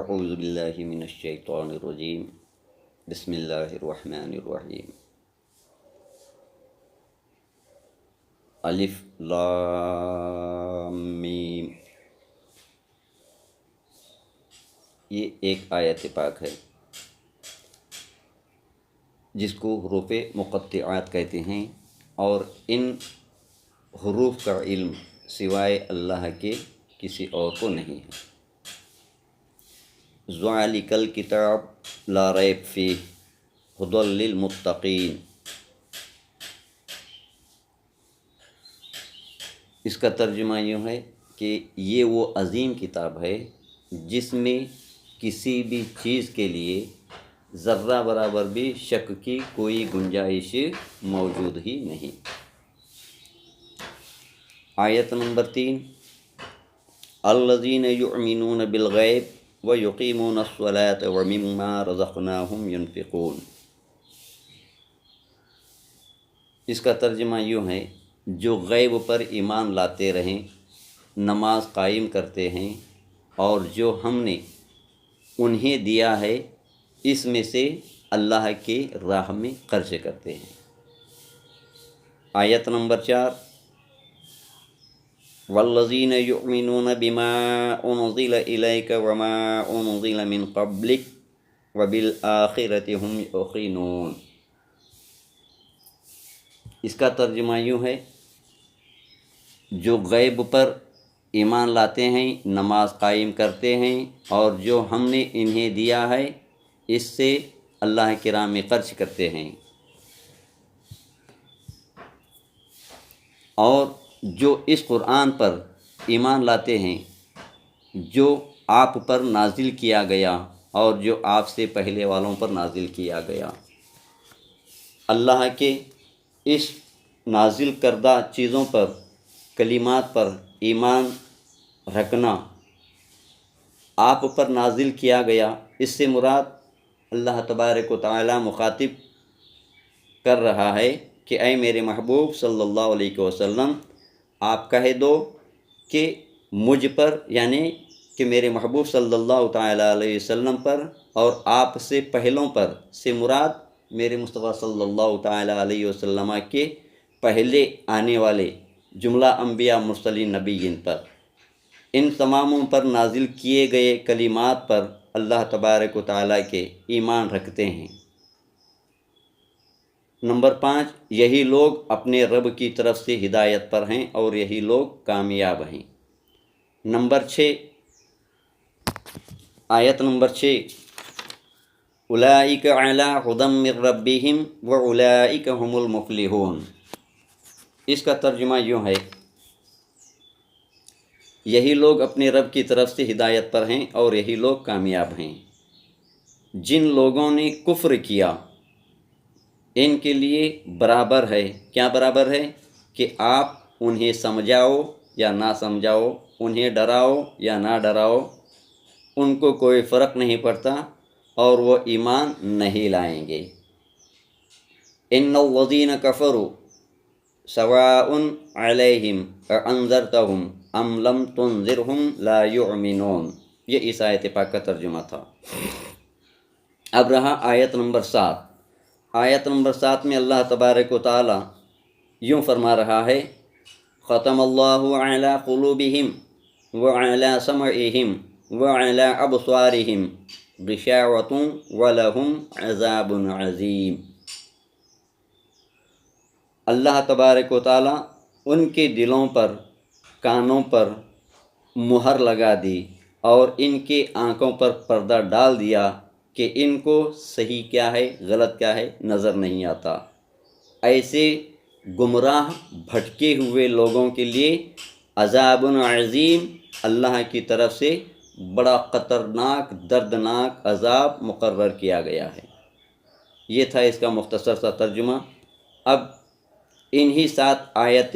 اعوذ باللہ من الشیطان الرجیم بسم اللہ الرحمن الرحیم الف لام میم۔ یہ ایک آیت پاک ہے جس کو حروف مقطعات کہتے ہیں، اور ان حروف کا علم سوائے اللہ کے کسی اور کو نہیں ہے۔ ذالک الکتاب لا ریب فیہ ھدی للمتقین۔ اس کا ترجمہ یوں ہے کہ یہ وہ عظیم کتاب ہے جس میں کسی بھی چیز کے لیے ذرہ برابر بھی شک کی کوئی گنجائش موجود ہی نہیں۔ آیت نمبر 3، الذین یؤمنون بالغیب ویقیمون الصلاۃ ومما رزقناہم ینفقون۔ اس کا ترجمہ یوں ہے، جو غیب پر ایمان لاتے رہیں، نماز قائم کرتے ہیں، اور جو ہم نے انہیں دیا ہے اس میں سے اللہ کے راہ میں خرچ کرتے ہیں۔ آیت نمبر 4، والذین یؤمنون بما انزل الیک وما انزل من قبلک وبالآخرۃ ھم یوقنون۔ اس کا ترجمہ یوں ہے، جو غیب پر ایمان لاتے ہیں، نماز قائم کرتے ہیں، اور جو ہم نے انہیں دیا ہے اس سے اللہ کی راہ میں خرچ کرتے ہیں، اور جو اس قرآن پر ایمان لاتے ہیں جو آپ پر نازل کیا گیا اور جو آپ سے پہلے والوں پر نازل کیا گیا۔ اللہ کے اس نازل کردہ چیزوں پر، کلمات پر ایمان رکھنا، آپ پر نازل کیا گیا، اس سے مراد اللہ تبارک و تعالی مخاطب کر رہا ہے کہ اے میرے محبوب صلی اللہ علیہ وسلم، آپ کہہ دو کہ مجھ پر، یعنی کہ میرے محبوب صلی اللہ تعالی علیہ وسلم پر اور آپ سے پہلوں پر سے مراد میرے مصطفیٰ صلی اللہ تعالی علیہ وسلم کے پہلے آنے والے جملہ انبیاء مرسلین نبیین پر، ان تماموں پر نازل کیے گئے کلمات پر اللہ تبارک و تعالیٰ کے ایمان رکھتے ہیں۔ نمبر 5، یہی لوگ اپنے رب کی طرف سے ہدایت پر ہیں اور یہی لوگ کامیاب ہیں۔ نمبر 6، آیت نمبر 6، اولئک علی ھدی من ربہم واولئک ھم المفلحون۔ اس کا ترجمہ یوں ہے، یہی لوگ اپنے رب کی طرف سے ہدایت پر ہیں اور یہی لوگ کامیاب ہیں۔ جن لوگوں نے کفر کیا ان کے لیے برابر ہے، کیا برابر ہے؟ کہ آپ انہیں سمجھاؤ یا نہ سمجھاؤ، انہیں ڈراؤ یا نہ ڈراؤ، ان کو کوئی فرق نہیں پڑتا اور وہ ایمان نہیں لائیں گے۔ ان الذین کفروا سواء علیہم اانذرتہم ام لم تنذرہم لا یؤمنون۔ یہ اس آیت پاک کا ترجمہ تھا۔ اب رہا آیت نمبر 7۔ آیت نمبر 7 میں اللہ تبارک و تعالی یوں فرما رہا ہے، ختم اللہ علی قلوبہم وعلی سمعہم وعلی ابصارہم غشاوۃ ولہم عذاب عظیم۔ اللہ تبارک و تعالی ان کے دلوں پر، کانوں پر مہر لگا دی اور ان کے آنکھوں پر پردہ ڈال دیا کہ ان کو صحیح کیا ہے، غلط کیا ہے نظر نہیں آتا۔ ایسے گمراہ بھٹکے ہوئے لوگوں کے لیے عذاب عظیم، اللہ کی طرف سے بڑا خطرناک، دردناک عذاب مقرر کیا گیا ہے۔ یہ تھا اس کا مختصر سا ترجمہ۔ اب انہی 7 آیت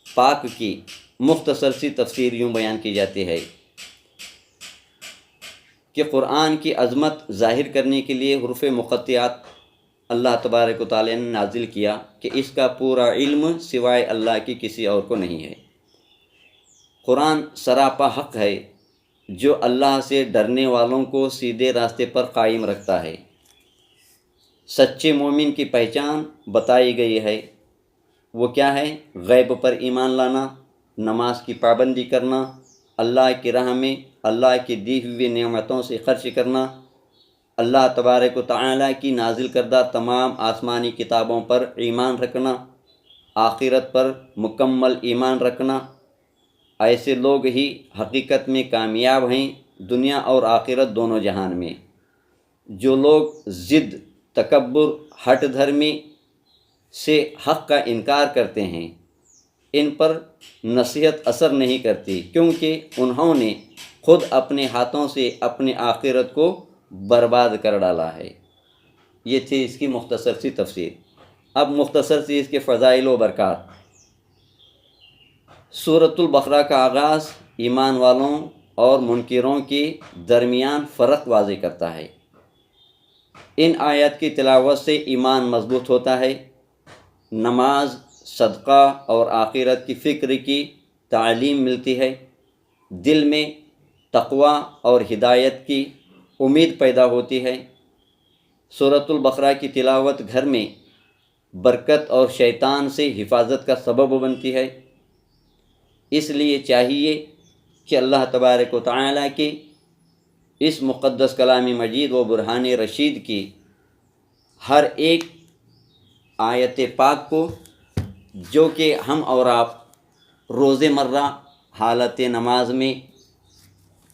پاک کی مختصر سی تفسیر یوں بیان کی جاتی ہے کہ قرآن کی عظمت ظاہر کرنے کے لیے حروف مقطعات اللہ تبارک و تعالی نے نازل کیا کہ اس کا پورا علم سوائے اللہ کی کسی اور کو نہیں ہے۔ قرآن سراپا حق ہے جو اللہ سے ڈرنے والوں کو سیدھے راستے پر قائم رکھتا ہے۔ سچے مومن کی پہچان بتائی گئی ہے، وہ کیا ہے؟ غیب پر ایمان لانا، نماز کی پابندی کرنا، اللہ کی راہ میں اللہ کی دی ہوئی نعمتوں سے خرچ کرنا، اللہ تبارک و تعالیٰ کی نازل کردہ تمام آسمانی کتابوں پر ایمان رکھنا، آخرت پر مکمل ایمان رکھنا۔ ایسے لوگ ہی حقیقت میں کامیاب ہیں، دنیا اور آخرت دونوں جہان میں۔ جو لوگ ضد، تکبر، ہٹ دھرمی سے حق کا انکار کرتے ہیں، ان پر نصیحت اثر نہیں کرتی، کیونکہ انہوں نے خود اپنے ہاتھوں سے اپنی آخرت کو برباد کر ڈالا ہے۔ یہ تھی اس کی مختصر سی تفسیر۔ اب مختصر سی اس کے فضائل و برکات۔ سورۃ البقرہ کا آغاز ایمان والوں اور منکروں کے درمیان فرق واضح کرتا ہے۔ ان آیات کی تلاوت سے ایمان مضبوط ہوتا ہے، نماز، صدقہ اور آخرت کی فکر کی تعلیم ملتی ہے، دل میں تقوی اور ہدایت کی امید پیدا ہوتی ہے۔ سورۃ البقرہ کی تلاوت گھر میں برکت اور شیطان سے حفاظت کا سبب بنتی ہے۔ اس لیے چاہیے کہ اللہ تبارک و تعالیٰ کی اس مقدس کلام مجید و برہان رشید کی ہر ایک آیت پاک کو، جو کہ ہم اور آپ روز مرہ حالت نماز میں،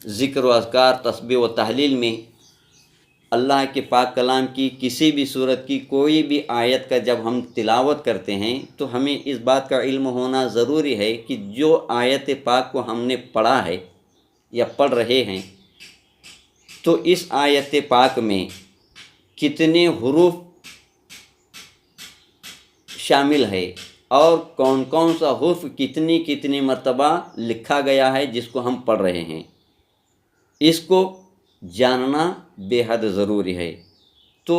ذکر و اذکار، تسبیح و تحلیل میں اللہ کے پاک کلام کی کسی بھی صورت کی کوئی بھی آیت کا جب ہم تلاوت کرتے ہیں تو ہمیں اس بات کا علم ہونا ضروری ہے کہ جو آیت پاک کو ہم نے پڑھا ہے یا پڑھ رہے ہیں، تو اس آیت پاک میں کتنے حروف شامل ہے اور کون کون سا حرف کتنی مرتبہ لکھا گیا ہے جس کو ہم پڑھ رہے ہیں، اس کو جاننا بے حد ضروری ہے۔ تو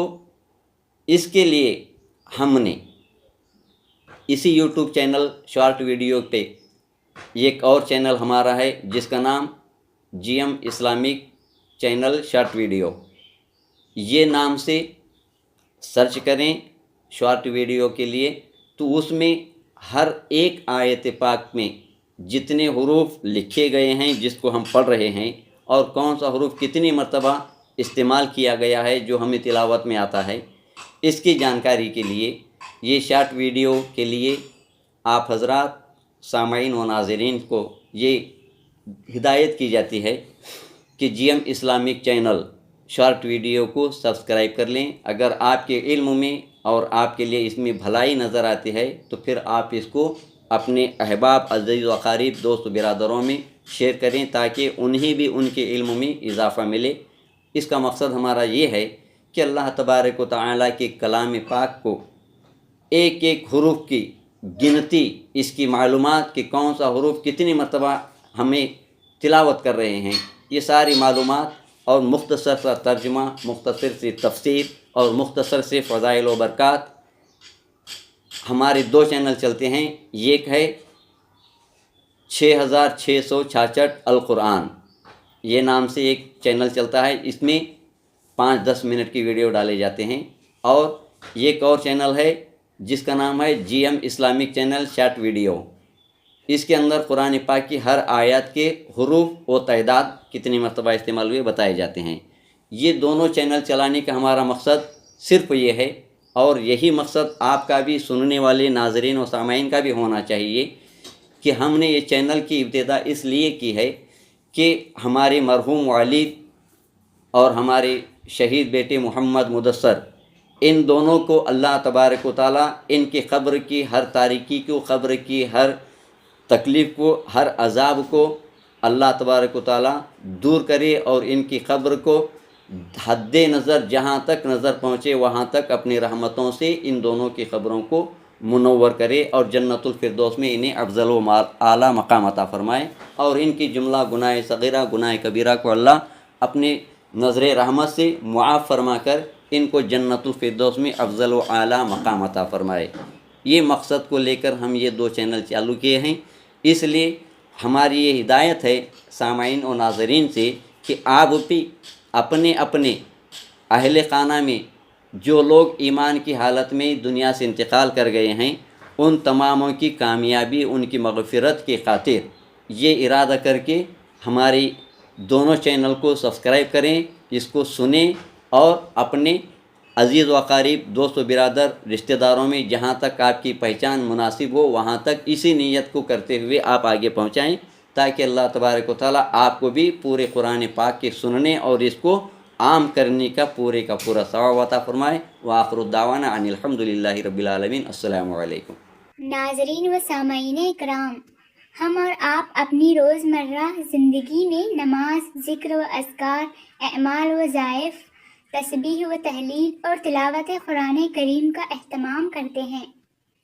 اس کے لیے ہم نے اسی یوٹیوب چینل شارٹ ویڈیو پہ ایک اور چینل ہمارا ہے جس کا نام G M Islamic channel short video, یہ نام سے سرچ کریں شارٹ ویڈیو کے لیے، تو اس میں ہر ایک آیت پاک میں جتنے حروف لکھے گئے ہیں جس کو ہم پڑھ رہے ہیں، اور کون سا حروف کتنی مرتبہ استعمال کیا گیا ہے جو ہمیں تلاوت میں آتا ہے، اس کی جانکاری کے لیے یہ شارٹ ویڈیو کے لیے آپ حضرات سامعین و ناظرین کو یہ ہدایت کی جاتی ہے کہ G M Islamic channel short video کو سبسکرائب کر لیں۔ اگر آپ کے علم میں اور آپ کے لیے اس میں بھلائی نظر آتی ہے تو پھر آپ اس کو اپنے احباب، عزیز و اقارب، دوست و برادروں میں شیئر کریں تاکہ انہیں بھی ان کے علم میں اضافہ ملے۔ اس کا مقصد ہمارا یہ ہے کہ اللہ تبارک و تعالیٰ کے کلام پاک کو ایک ایک حروف کی گنتی، اس کی معلومات کہ کون سا حروف کتنی مرتبہ ہمیں تلاوت کر رہے ہیں، یہ ساری معلومات اور مختصر سا ترجمہ، مختصر سی تفسیر اور مختصر سے فضائل و برکات ہمارے دو چینل چلتے ہیں۔ ایک ہے 6666 القرآن، یہ نام سے ایک چینل چلتا ہے، اس میں 5-10 منٹ کی ویڈیو ڈالے جاتے ہیں، اور ایک اور چینل ہے جس کا نام ہے G M Islamic channel short video. اس کے اندر قرآن پاک کی ہر آیات کے حروف و تعداد کتنی مرتبہ استعمال ہوئے بتائے جاتے ہیں۔ یہ دونوں چینل چلانے کا ہمارا مقصد صرف یہ ہے، اور یہی مقصد آپ کا بھی، سننے والے ناظرین و سامعین کا بھی ہونا چاہیے، کہ ہم نے یہ چینل کی ابتدا اس لیے کی ہے کہ ہمارے مرحوم والد اور ہمارے شہید بیٹے محمد مدثر، ان دونوں کو اللہ تبارک و تعالیٰ ان کی قبر کی ہر تاریکی کو، قبر کی ہر تکلیف کو، ہر عذاب کو اللہ تبارک و تعالیٰ دور کرے، اور ان کی قبر کو حد نظر جہاں تک نظر پہنچے وہاں تک اپنی رحمتوں سے ان دونوں کی قبروں کو منور کرے، اور جنت الفردوس میں انہیں افضل و اعلیٰ مقام عطا فرمائے، اور ان کی جملہ گناہ صغیرہ، گناہ کبیرہ کو اللہ اپنے نظر رحمت سے معاف فرما کر ان کو جنت الفردوس میں افضل و اعلیٰ مقام عطا فرمائے۔ یہ مقصد کو لے کر ہم یہ دو چینل چالو کیے ہیں۔ اس لیے ہماری یہ ہدایت ہے سامعین و ناظرین سے کہ آپ بھی اپنے اپنے اہل خانہ میں جو لوگ ایمان کی حالت میں دنیا سے انتقال کر گئے ہیں ان تماموں کی کامیابی، ان کی مغفرت کی خاطر یہ ارادہ کر کے ہماری دونوں چینل کو سبسکرائب کریں، اس کو سنیں اور اپنے عزیز و قریب، دوست و برادر، رشتہ داروں میں جہاں تک آپ کی پہچان مناسب ہو وہاں تک اسی نیت کو کرتے ہوئے آپ آگے پہنچائیں، تاکہ اللہ تبارک و تعالیٰ آپ کو بھی پورے قرآن پاک کے سننے اور اس کو عام کرنے کا پورا ثواب عطا فرمائے۔ وآخر الدعوانا ان الحمد للہ رب العالمین۔ السلام علیکم۔ ناظرین و سامعین اکرام، ہم اور آپ اپنی روزمرہ زندگی میں نماز، ذکر و اذکار، اعمال و وظائف، تسبیح و تہلیل اور تلاوت قرآن کریم کا اہتمام کرتے ہیں۔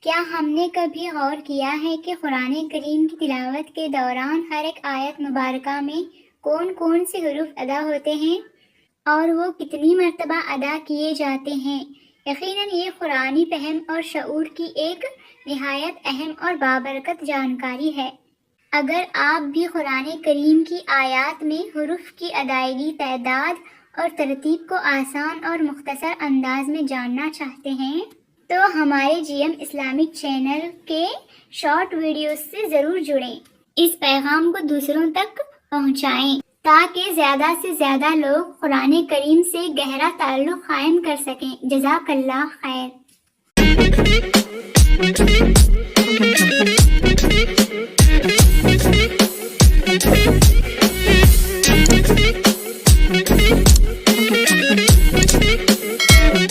کیا ہم نے کبھی غور کیا ہے کہ قرآن کریم کی تلاوت کے دوران ہر ایک آیت مبارکہ میں کون کون سے حروف ادا ہوتے ہیں اور وہ کتنی مرتبہ ادا کیے جاتے ہیں؟ یقیناً یہ قرآنی فہم اور شعور کی ایک نہایت اہم اور بابرکت جانکاری ہے۔ اگر آپ بھی قرآن کریم کی آیات میں حروف کی ادائیگی، تعداد اور ترتیب کو آسان اور مختصر انداز میں جاننا چاہتے ہیں تو ہمارے جی ایم اسلامک چینل کے شارٹ ویڈیوز سے ضرور جڑیں۔ اس پیغام کو دوسروں تک پہنچائیں تاکہ زیادہ سے زیادہ لوگ قرآن کریم سے گہرا تعلق قائم کر سکیں۔ جزاک اللہ خیر۔